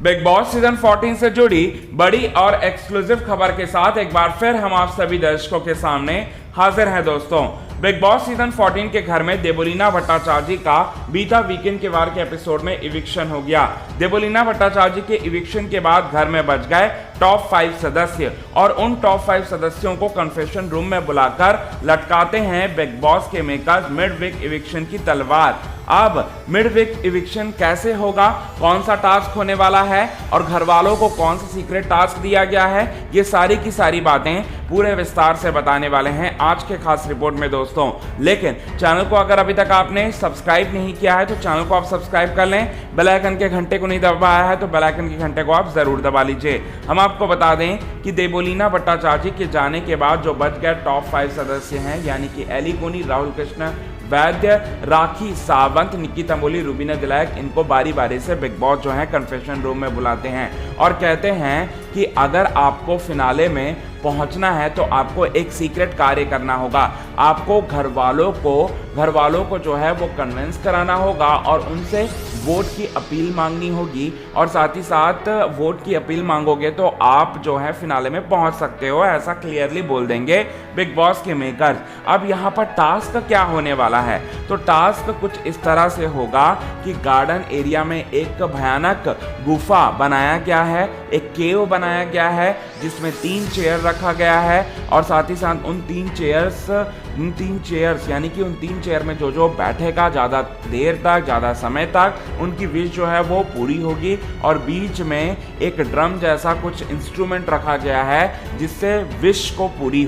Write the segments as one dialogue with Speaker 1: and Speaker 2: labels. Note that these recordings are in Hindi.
Speaker 1: बिग बॉस सीजन 14 से जुड़ी बड़ी और एक्सक्लूसिव खबर के साथ एक बार फिर हम आप सभी दर्शकों के सामने हाजिर हैं दोस्तों। बिग बॉस सीजन 14 के घर में देवोलीना भट्टाचार्य का बीता वीकेंड के वार के एपिसोड में इविक्शन हो गया। देवोलीना भट्टाचार्य के इविक्शन के बाद घर में बच गए टॉप 5 सदस्य और उन टॉप 5 सदस्यों को कन्फेशन रूम में बुलाकर लटकाते हैं बिग बॉस के मेकर्स मिड वीक इविक्शन की तलवार। अब मिड वीक इविक्शन कैसे होगा, कौन सा टास्क होने वाला है और घर वालों को कौन सा सीक्रेट टास्क दिया गया है, ये सारी की सारी बातें पूरे विस्तार से बताने वाले हैं आज के खास रिपोर्ट में दोस्तों। लेकिन चैनल को अगर अभी तक आपने सब्सक्राइब नहीं किया है तो चैनल को आप सब्सक्राइब कर लें। बेल आइकन के घंटे को नहीं दबाया है तो बेल आइकन के घंटे को आप जरूर दबा लीजिए। हम आपको बता दें कि देवोलीना भट्टाचार्य के जाने के बाद जो बच गए टॉप 5 सदस्य हैं, यानी कि एली गोनी, राहुल कृष्ण वैद्य, राखी सावंत, निक्की तंबोली, रूबीना दिलायक, इनको बारी बारी से बिग बॉस जो है कन्फेशन रूम में बुलाते हैं और कहते हैं कि अगर आपको फिनाले में पहुंचना है तो आपको एक सीक्रेट कार्य करना होगा। आपको घर वालों को जो है वो कन्विंस कराना होगा और उनसे वोट की अपील मांगनी होगी और साथ ही साथ वोट की अपील मांगोगे तो आप जो है फिनाले में पहुंच सकते हो, ऐसा क्लियरली बोल देंगे बिग बॉस के मेकर्स। अब यहाँ पर टास्क क्या होने वाला है, तो टास्क कुछ इस तरह से होगा कि गार्डन एरिया में एक भयानक गुफा बनाया गया है, एक केव बनाया गया है जिसमें 3 चेयर रखा गया है और साथ ही साथ उन तीन चेयर्स यानी कि उन 3 चेयर में जो बैठेगा ज़्यादा देर तक, ज़्यादा समय तक, उनकी विश जो है वो पूरी होगी। और बीच में एक ड्रम जैसा कुछ इंस्ट्रूमेंट रखा गया है जिससे विश पूरी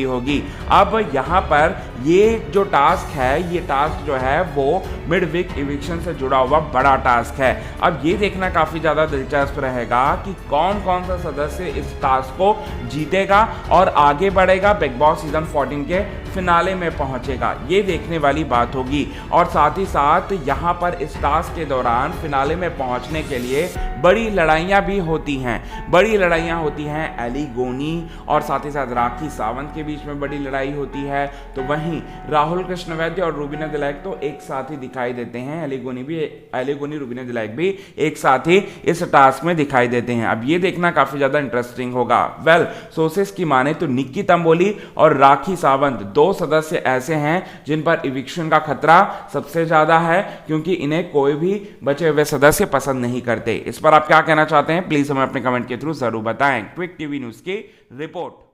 Speaker 1: होगी। अब यहाँ पर ये जो टास्क है, ये टास्क जो है वो मिड वीक इविक्शन से जुड़ा हुआ बड़ा टास्क है। अब ये देखना काफ़ी ज़्यादा दिलचस्प रहेगा कि कौन कौन सा सदस्य इस टास्क को जीतेगा और आगे बढ़ेगा, बिग बॉस सीजन 14 के फिनाले में पहुंचेगा। ये देखने वाली बात होगी। और साथ ही साथ यहाँ पर इस टास्क के दौरान फिनाले में पहुंचने के लिए बड़ी लड़ाइयाँ भी होती हैं। एली गोनी और साथ ही साथ राखी सावंत के बीच में बड़ी लड़ाई होती है। तो वहीं राहुल कृष्ण वैद्य और रूबीना दिलायक तो एक साथ ही दिखाई देते हैं। एली गोनी रूबीना दिलायक भी एक साथ ही इस टास्क में दिखाई देते हैं। अब ये देखना काफी ज्यादा इंटरेस्टिंग होगा। वेल, सोर्सेस की माने तो निक्की तंबोली और राखी सावंत 2 सदस्य ऐसे हैं जिन पर इविक्शन का खतरा सबसे ज्यादा है, क्योंकि इन्हें कोई भी बचे हुए सदस्य पसंद नहीं करते। इस पर आप क्या कहना चाहते हैं, प्लीज हमें अपने कमेंट के थ्रू जरूर बताएं। क्विक टीवी न्यूज की रिपोर्ट।